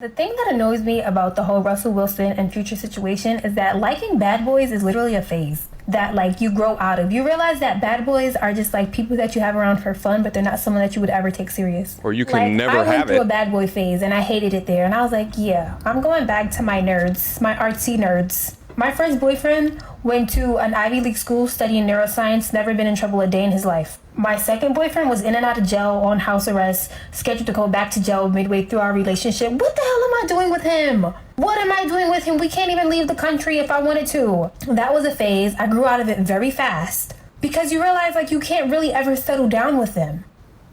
The thing that annoys me about the whole Russell Wilson and Future situation is that liking bad boys is literally a phase that like you grow out of. You realize that bad boys are just like people that you have around for fun, but they're not someone that you would ever take serious. Or you can never have it. I went through a bad boy phase and I hated it there. And I was like, yeah, I'm going back to my nerds, my artsy nerds. My first boyfriend went to an Ivy League school studying neuroscience, never been in trouble a day in his life. My second boyfriend was in and out of jail on house arrest, scheduled to go back to jail midway through our relationship. What the hell am I doing with him? What am I doing with him? We can't even leave the country if I wanted to. That was a phase. I grew out of it very fast because you realize like you can't really ever settle down with them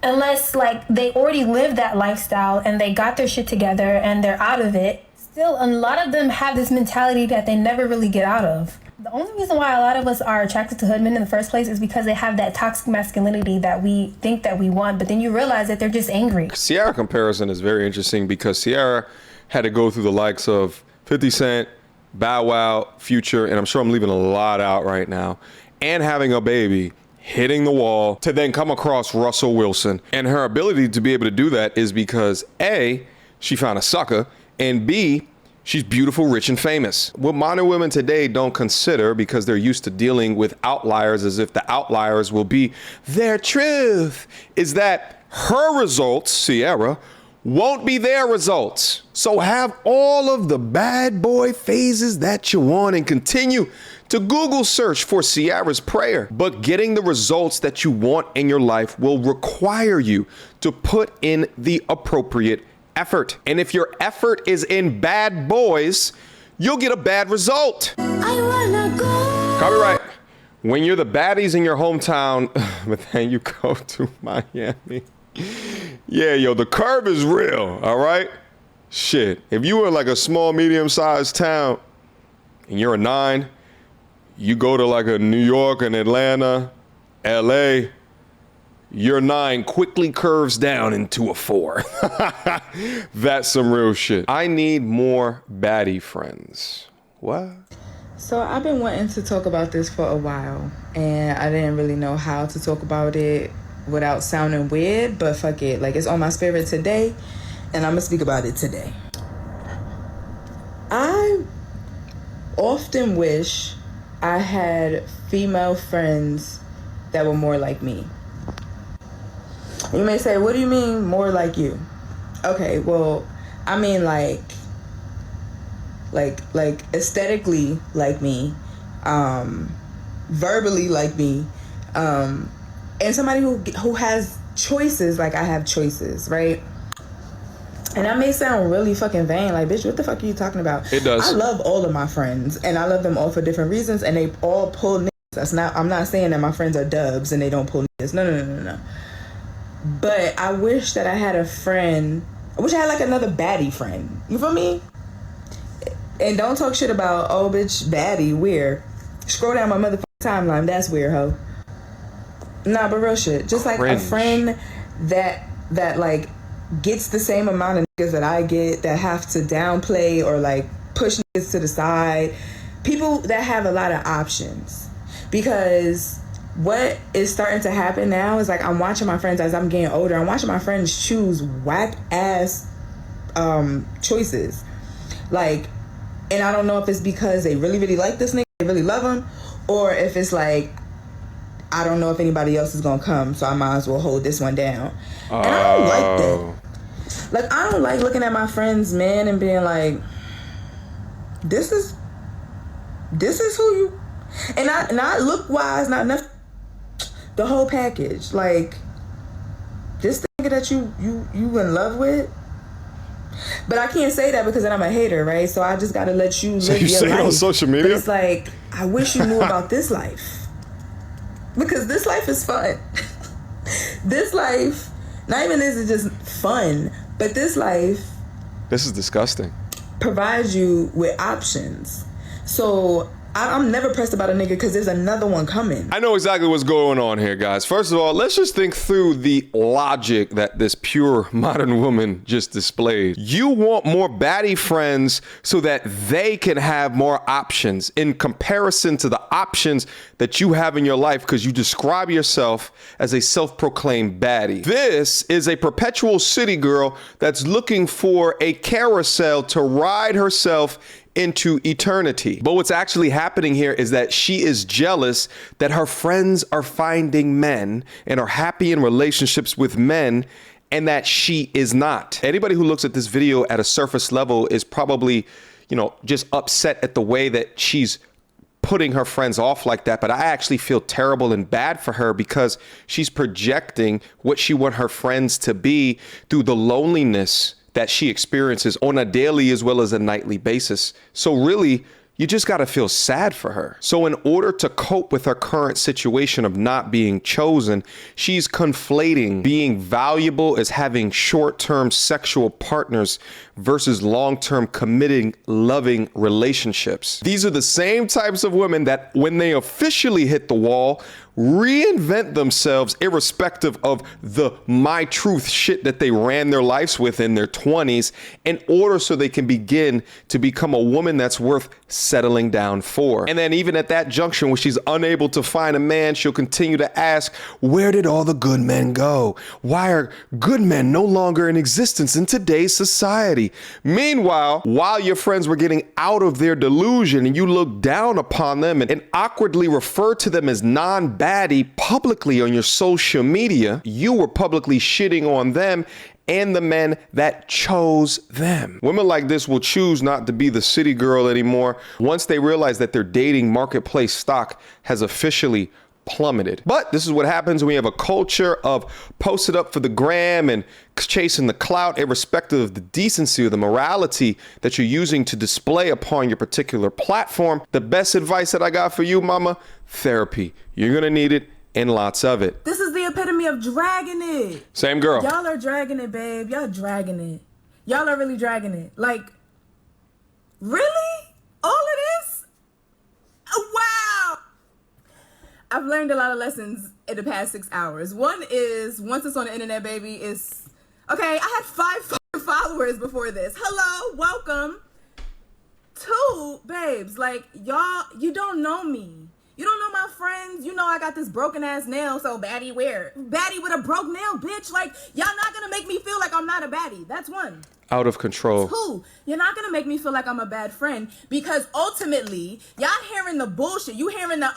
unless like they already lived that lifestyle and they got their shit together and they're out of it. Still, a lot of them have this mentality that they never really get out of. The only reason why a lot of us are attracted to hoodmen in the first place is because they have that toxic masculinity that we think that we want, but then you realize that they're just angry. Ciara comparison is very interesting because Ciara had to go through the likes of 50 Cent, Bow Wow, Future, and I'm sure I'm leaving a lot out right now, and having a baby, hitting the wall, to then come across Russell Wilson. And her ability to be able to do that is because A, she found a sucker, and B, she's beautiful, rich, and famous. What modern women today don't consider, because they're used to dealing with outliers as if the outliers will be their truth, is that her results, Ciara, won't be their results. So have all of the bad boy phases that you want and continue to Google search for Ciara's prayer. But getting the results that you want in your life will require you to put in the appropriate effort. And if your effort is in bad boys, you'll get a bad result. I wanna go. Copyright. When you're the baddies in your hometown, but then you go to Miami. Yeah, yo, the curve is real, all right? Shit, if you were like a small, medium-sized town and you're a 9, you go to like a New York and Atlanta, LA, your 9 quickly curves down into a 4. That's some real shit. I need more baddie friends. What? So I've been wanting to talk about this for a while, and I didn't really know how to talk about it without sounding weird, but fuck it. Like, it's on my spirit today, and I'm gonna speak about it today. I often wish I had female friends that were more like me. You may say, what do you mean more like you? Okay, well, I mean like aesthetically like me, verbally like me, and somebody who has choices like I have choices, right? And that may sound really fucking vain, like, bitch, what the fuck are you talking about? It does. I love all of my friends, and I love them all for different reasons, and they all pull niggas. I'm not saying that my friends are dubs and they don't pull niggas. No. But I wish that I had a friend. I wish I had like another baddie friend. You feel me? And don't talk shit about, oh, bitch, baddie, weird. Scroll down my motherfucking timeline. That's weird, ho. Nah, but real shit. Just like Cringe. a friend that like gets the same amount of niggas that I get, that have to downplay or like push niggas to the side. People that have a lot of options. Because what is starting to happen now is like I'm watching my friends as I'm getting older. I'm watching my friends choose whack ass choices. Like, and I don't know if it's because they really, really like this nigga, they really love him, or if it's like, I don't know if anybody else is gonna come, so I might as well hold this one down. And I don't like that. Like, I don't like looking at my friends, man, and being like, this is who you, and not look wise, not enough. The whole package, like this nigga that you in love with. But I can't say that because then I'm a hater, right? So I just gotta let you live your say life. It on social media? But it's like, I wish you knew about this life, because this life is fun. This life, not even is it just fun, but this life. This is disgusting. Provides you with options. So I'm never pressed about a nigga because there's another one coming. I know exactly what's going on here, guys. First of all, let's just think through the logic that this pure modern woman just displayed. You want more baddie friends so that they can have more options in comparison to the options that you have in your life because you describe yourself as a self-proclaimed baddie. This is a perpetual city girl that's looking for a carousel to ride herself into eternity. But what's actually happening here is that she is jealous that her friends are finding men and are happy in relationships with men and that she is not. Anybody who looks at this video at a surface level is probably, just upset at the way that she's putting her friends off like that. But I actually feel terrible and bad for her because she's projecting what she wants her friends to be through the loneliness that she experiences on a daily as well as a nightly basis. So really, you just gotta feel sad for her. So in order to cope with her current situation of not being chosen, she's conflating being valuable as having short-term sexual partners versus long-term committing, loving relationships. These are the same types of women that when they officially hit the wall, reinvent themselves irrespective of the my truth shit that they ran their lives with in their 20s in order so they can begin to become a woman that's worth settling down for. And then even at that junction when she's unable to find a man, she'll continue to ask, where did all the good men go? Why are good men no longer in existence in today's society? Meanwhile, while your friends were getting out of their delusion and you look down upon them and awkwardly refer to them as non-baddie publicly on your social media, you were publicly shitting on them and the men that chose them. Women like this will choose not to be the city girl anymore once they realize that their dating marketplace stock has officially plummeted. But this is what happens when you have a culture of post it up for the gram and chasing the clout, irrespective of the decency or the morality that you're using to display upon your particular platform. The best advice that I got for you, mama, therapy. You're gonna need it and lots of it. This is the epitome of dragging it. Same girl. Y'all are dragging it, babe. Y'all dragging it. Y'all are really dragging it. Like, really? All of this? Oh, wow. I've learned a lot of lessons in the past 6 hours. One is, once it's on the internet, baby, is, okay, I had 5 followers before this. Hello, welcome. 2, babes, like, y'all, you don't know me. You don't know my friends. You know I got this broken ass nail, so baddie where? Baddie with a broke nail, bitch. Like, y'all not gonna make me feel like I'm not a baddie. That's 1. Out of control. 2, you're not gonna make me feel like I'm a bad friend because ultimately, y'all hearing the bullshit. You hearing the,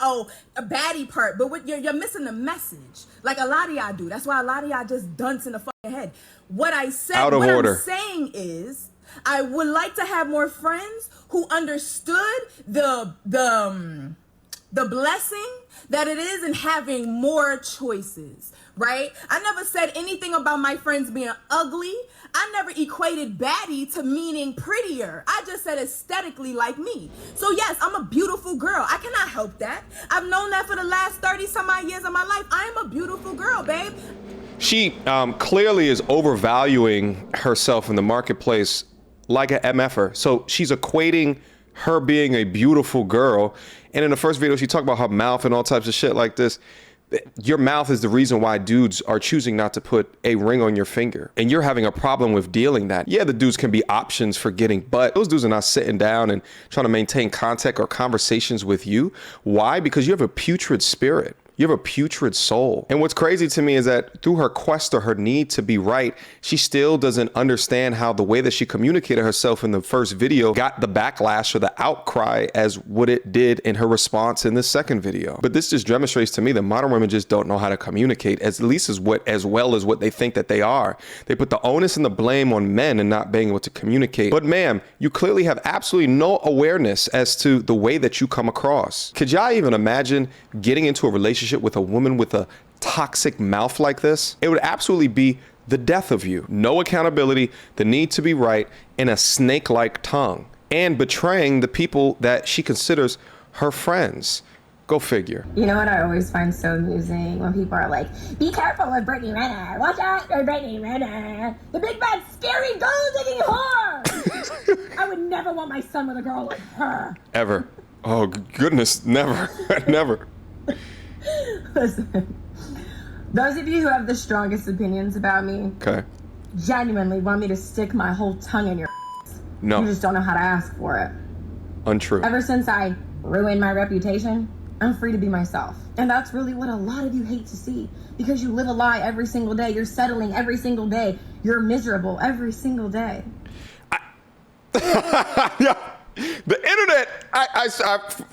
a baddie part, but what you're missing the message. Like a lot of y'all do. That's why a lot of y'all just dunce in the fucking head. What I said, out of what order. I'm saying is, I would like to have more friends who understood the blessing that it is in having more choices, right? I never said anything about my friends being ugly. I never equated baddie to meaning prettier. I just said aesthetically like me. So yes, I'm a beautiful girl. I cannot help that. I've known that for the last 30 some odd years of my life. I am a beautiful girl, babe. She clearly is overvaluing herself in the marketplace like an MFer. So she's equating her being a beautiful girl. And in the first video, she talked about her mouth and all types of shit like this. Your mouth is the reason why dudes are choosing not to put a ring on your finger. And you're having a problem with dealing that. Yeah, the dudes can be options for getting, but those dudes are not sitting down and trying to maintain contact or conversations with you. Why? Because you have a putrid spirit. You have a putrid soul. And what's crazy to me is that through her quest or her need to be right, she still doesn't understand how the way that she communicated herself in the first video got the backlash or the outcry as what it did in her response in this second video. But this just demonstrates to me that modern women just don't know how to communicate, as least as well as what they think that they are. They put the onus and the blame on men and not being able to communicate. But ma'am, you clearly have absolutely no awareness as to the way that you come across. Could y'all even imagine getting into a relationship with a woman with a toxic mouth like this? It would absolutely be the death of you. No accountability, the need to be right, and a snake-like tongue, and betraying the people that she considers her friends. Go figure. You know what I always find so amusing? When people are like, be careful with Brittany Renner. Watch out for Brittany Renner. The big bad scary gold-digging whore. I would never want my son with a girl like her. Ever. Oh, goodness. Never. Never. Listen, those of you who have the strongest opinions about me Okay. genuinely want me to stick my whole tongue in your No. You just don't know how to ask for it. Untrue. Ever since I ruined my reputation, I'm free to be myself. And that's really what a lot of you hate to see, because you live a lie every single day. You're settling every single day. You're miserable every single day. Yeah. The internet, I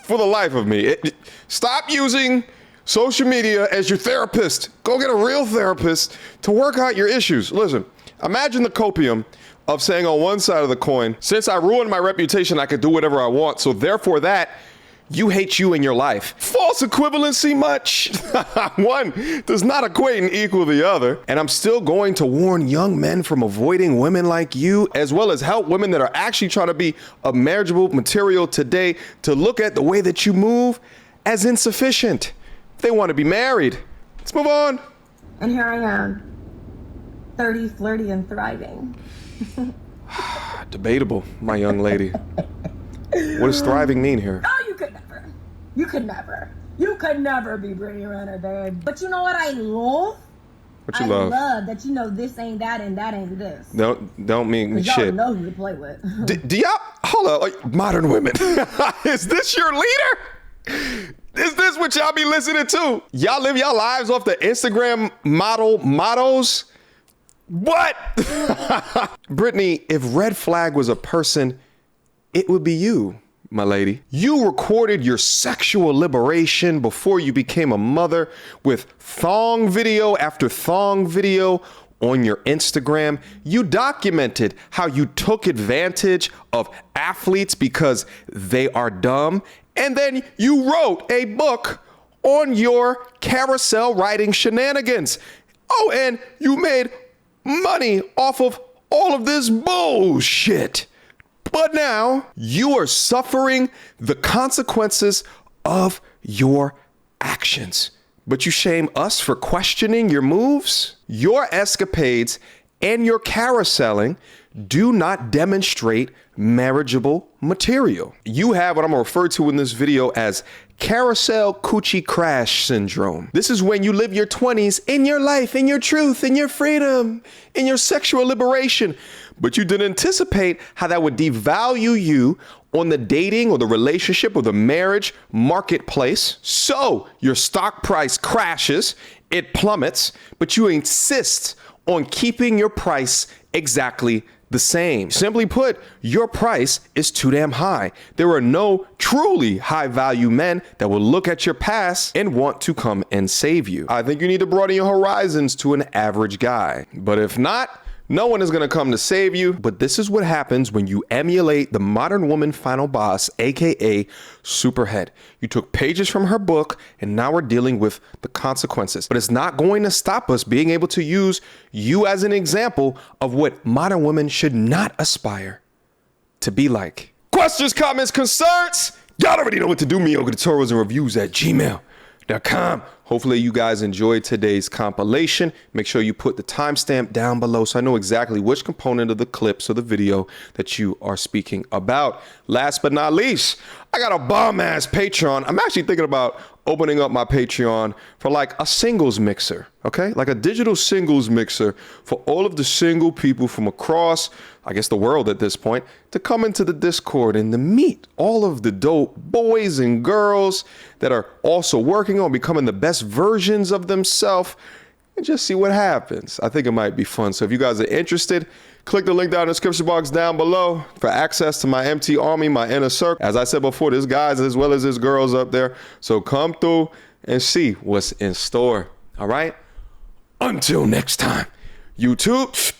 for the life of me, stop using social media as your therapist. Go get a real therapist to work out your issues. Listen, imagine the copium of saying on one side of the coin, since I ruined my reputation, I could do whatever I want. So therefore that, you hate you in your life. False equivalency much. One does not equate and equal the other. And I'm still going to warn young men from avoiding women like you, as well as help women that are actually trying to be a marriageable material today to look at the way that you move as insufficient. If they want to be married, let's move on. And here I am, 30, flirty, and thriving. Debatable, my young lady. What does thriving mean here? Oh, you could never. You could never. You could never be Brittany Renner, babe. But you know what I love? What you I love? love that you know this ain't that and that ain't this. Don't mean Y'all shit. know who to play with. Do y'all, hold up, like modern women, is this your leader? Is this what y'all be listening to? Y'all live y'all lives off the Instagram mottos? What? Brittany, if Red Flag was a person, it would be you, my lady. You recorded your sexual liberation before you became a mother with thong video after thong video on your Instagram. You documented how you took advantage of athletes because they are dumb. And then you wrote a book on your carousel writing shenanigans. Oh, and you made money off of all of this bullshit. But now you are suffering the consequences of your actions. But you shame us for questioning your moves? Your escapades and your carouseling do not demonstrate marriageable material. You have what I'm gonna refer to in this video as carousel coochie crash syndrome. This is when you live your 20s in your life, in your truth, in your freedom, in your sexual liberation. But you didn't anticipate how that would devalue you on the dating or the relationship or the marriage marketplace. So your stock price crashes, it plummets, but you insist on keeping your price exactly the same. Simply put, your price is too damn high. There are no truly high value men that will look at your past and want to come and save you. I think you need to broaden your horizons to an average guy. But if not, no one is going to come to save you. But this is what happens when you emulate the modern woman final boss, aka Superhead. You took pages from her book and now we're dealing with the consequences. But it's not going to stop us being able to use you as an example of what modern women should not aspire to be like. Questions, comments, concerns? Y'all already know what to do. Mediocre tutorials and reviews at gmail.com. Hopefully you guys enjoyed today's compilation. Make sure you put the timestamp down below so I know exactly which component of the clips or the video that you are speaking about. Last but not least, I got a bomb ass Patreon. I'm actually thinking about opening up my Patreon for like a singles mixer, okay? Like a digital singles mixer for all of the single people from across, I guess, the world at this point, to come into the Discord and to meet all of the dope boys and girls that are also working on becoming the best versions of themselves and just see what happens. I think it might be fun. So if you guys are interested, click the link down in the description box down below for access to my MT Army, my inner circle. As I said before, there's guys as well as there's girls up there. So come through and see what's in store. All right? Until next time, YouTube.